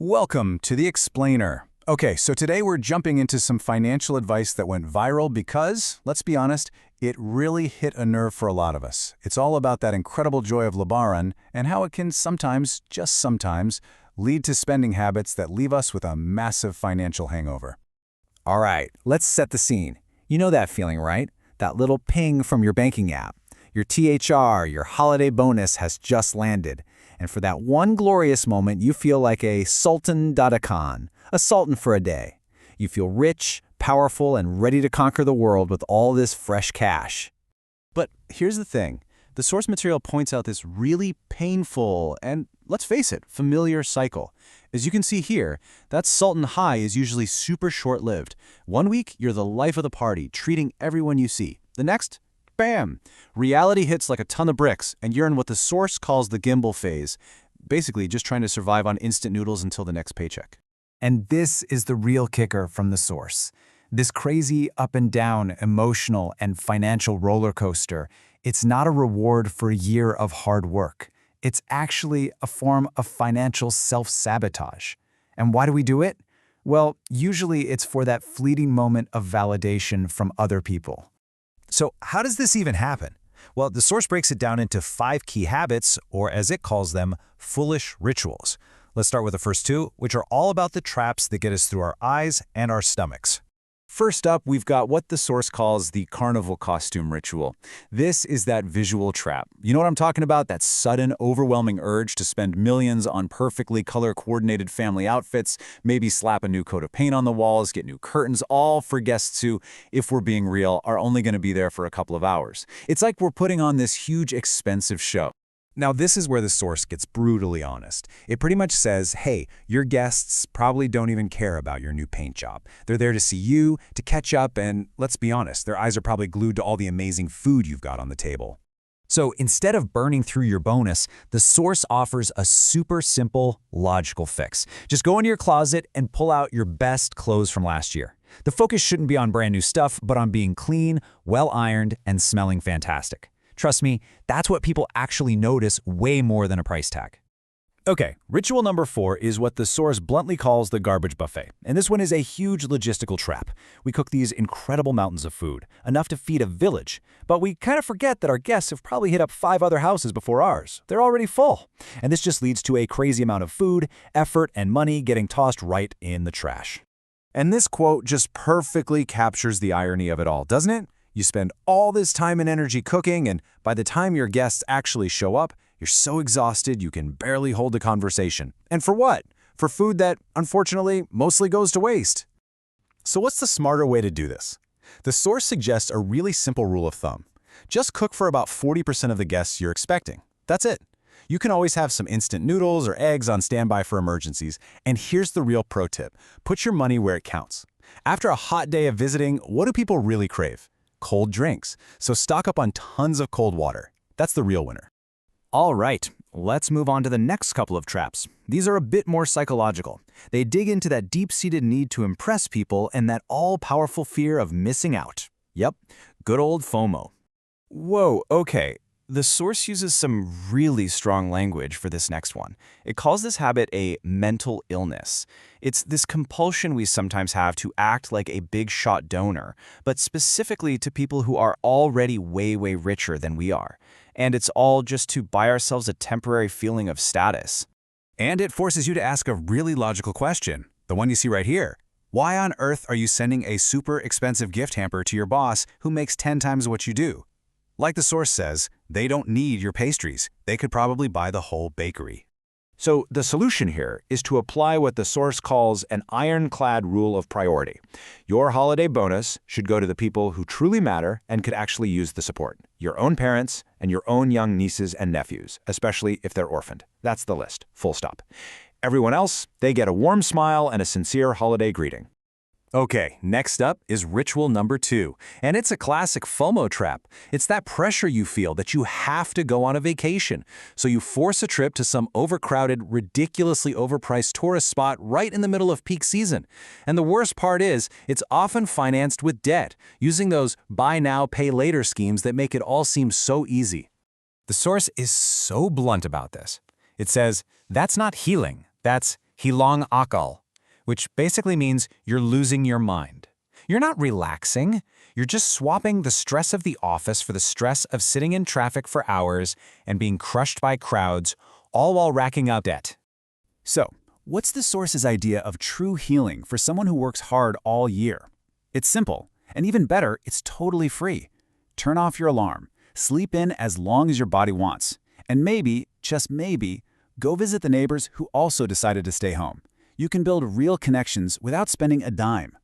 Welcome to The Explainer. Okay, so today we're jumping into some financial advice that went viral because, let's be honest, it really hit a nerve for a lot of us. It's all about that incredible joy of Lebaran and how it can sometimes, just sometimes, lead to spending habits that leave us with a massive financial hangover. All right, let's set the scene. You know that feeling, right? That little ping from your banking app. Your THR, your holiday bonus has just landed. And for that one glorious moment, you feel like a sultan Khan, a sultan for a day. You feel rich, powerful, and ready to conquer the world with all this fresh cash. But here's the thing. The source material points out this really painful and, let's face it, familiar cycle. As you can see here, that sultan high is usually super short-lived. One week, you're the life of the party, treating everyone you see. The next, bam! Reality hits like a ton of bricks, and you're in what the source calls the gimbal phase, basically just trying to survive on instant noodles until the next paycheck. And this is the real kicker from the source. This crazy up and down emotional and financial roller coaster, it's not a reward for a year of hard work. It's actually a form of financial self-sabotage. And why do we do it? Well, usually it's for that fleeting moment of validation from other people. So how does this even happen? Well, the source breaks it down into 5 key habits, or as it calls them, foolish rituals. Let's start with the first 2, which are all about the traps that get us through our eyes and our stomachs. First up, we've got what the source calls the Carnival Costume ritual. This is that visual trap. You know what I'm talking about? That sudden, overwhelming urge to spend millions on perfectly color-coordinated family outfits, maybe slap a new coat of paint on the walls, get new curtains, all for guests who, if we're being real, are only going to be there for a couple of hours. It's like we're putting on this huge, expensive show. Now, this is where the source gets brutally honest. It pretty much says, hey, your guests probably don't even care about your new paint job. They're there to see you, to catch up, and let's be honest, their eyes are probably glued to all the amazing food you've got on the table. So instead of burning through your bonus, the source offers a super simple, logical fix. Just go into your closet and pull out your best clothes from last year. The focus shouldn't be on brand new stuff, but on being clean, well-ironed, and smelling fantastic. Trust me, that's what people actually notice way more than a price tag. Okay, ritual number 4 is what the source bluntly calls the garbage buffet. And this one is a huge logistical trap. We cook these incredible mountains of food, enough to feed a village. But we kind of forget that our guests have probably hit up 5 other houses before ours. They're already full. And this just leads to a crazy amount of food, effort, and money getting tossed right in the trash. And this quote just perfectly captures the irony of it all, doesn't it? You spend all this time and energy cooking, and by the time your guests actually show up, you're so exhausted you can barely hold a conversation. And for what? For food that, unfortunately, mostly goes to waste. So what's the smarter way to do this? The source suggests a really simple rule of thumb. Just cook for about 40% of the guests you're expecting. That's it. You can always have some instant noodles or eggs on standby for emergencies. And here's the real pro tip. Put your money where it counts. After a hot day of visiting, what do people really crave? Cold drinks. So stock up on tons of cold water. That's the real winner. All right, let's move on to the next couple of traps. These are a bit more psychological. They dig into that deep-seated need to impress people and that all-powerful fear of missing out. Yep, good old FOMO. Whoa, okay. The source uses some really strong language for this next one. It calls this habit a mental illness. It's this compulsion we sometimes have to act like a big-shot donor, but specifically to people who are already way, way richer than we are. And it's all just to buy ourselves a temporary feeling of status. And it forces you to ask a really logical question, the one you see right here. Why on earth are you sending a super expensive gift hamper to your boss who makes 10 times what you do? Like the source says, they don't need your pastries. They could probably buy the whole bakery. So the solution here is to apply what the source calls an ironclad rule of priority. Your holiday bonus should go to the people who truly matter and could actually use the support. Your own parents and your own young nieces and nephews, especially if they're orphaned. That's the list, full stop. Everyone else, they get a warm smile and a sincere holiday greeting. Okay, next up is ritual number 2, and it's a classic FOMO trap. It's that pressure you feel that you have to go on a vacation. So you force a trip to some overcrowded, ridiculously overpriced tourist spot right in the middle of peak season. And the worst part is, it's often financed with debt, using those buy now, pay later schemes that make it all seem so easy. The source is so blunt about this. It says, that's not healing, that's hilang akal, which basically means you're losing your mind. You're not relaxing. You're just swapping the stress of the office for the stress of sitting in traffic for hours and being crushed by crowds, all while racking up debt. So, what's the source's idea of true healing for someone who works hard all year? It's simple, and even better, it's totally free. Turn off your alarm, sleep in as long as your body wants, and maybe, just maybe, go visit the neighbors who also decided to stay home. You can build real connections without spending a dime.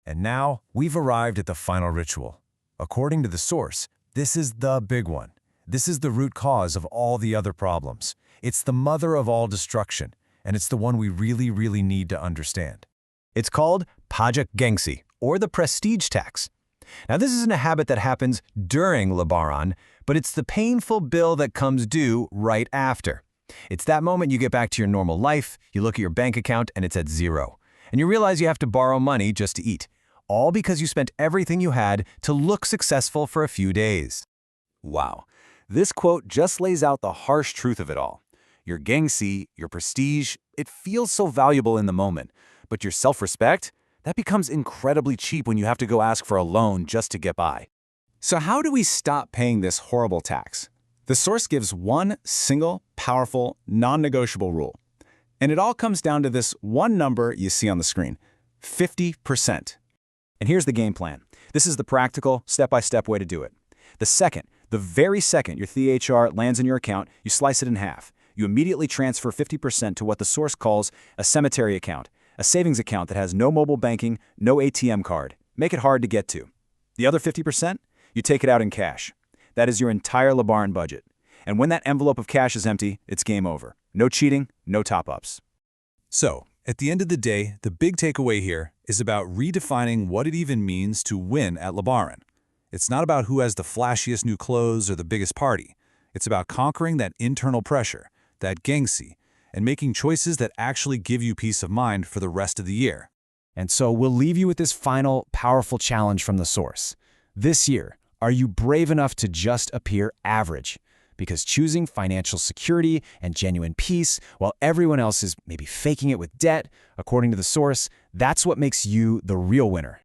And now, we've arrived at the final ritual. According to the source, this is the big one. This is the root cause of all the other problems. It's the mother of all destruction, and it's the one we really need to understand. It's called pajak gengsi, or the prestige tax. Now, this isn't a habit that happens during Lebaran, but it's the painful bill that comes due right after. It's that moment you get back to your normal life, you look at your bank account, and it's at zero. And you realize you have to borrow money just to eat, all because you spent everything you had to look successful for a few days. Wow. This quote just lays out the harsh truth of it all. Your gengsi, your prestige, it feels so valuable in the moment, but your self-respect, that becomes incredibly cheap when you have to go ask for a loan just to get by. So how do we stop paying this horrible tax? The source gives one single, powerful, non-negotiable rule. And it all comes down to this one number you see on the screen, 50%. And here's the game plan. This is the practical, step-by-step way to do it. The very second your THR lands in your account, you slice it in half. You immediately transfer 50% to what the source calls a cemetery account, a savings account that has no mobile banking, no ATM card. Make it hard to get to. The other 50%, you take it out in cash. That is your entire Lebaran budget. And when that envelope of cash is empty, it's game over. No cheating, no top-ups. So, at the end of the day, the big takeaway here is about redefining what it even means to win at Lebaran. It's not about who has the flashiest new clothes or the biggest party. It's about conquering that internal pressure, that gengsi, and making choices that actually give you peace of mind for the rest of the year. And so we'll leave you with this final, powerful challenge from the source. This year, are you brave enough to just appear average? Because choosing financial security and genuine peace, while everyone else is maybe faking it with debt, according to the source, that's what makes you the real winner.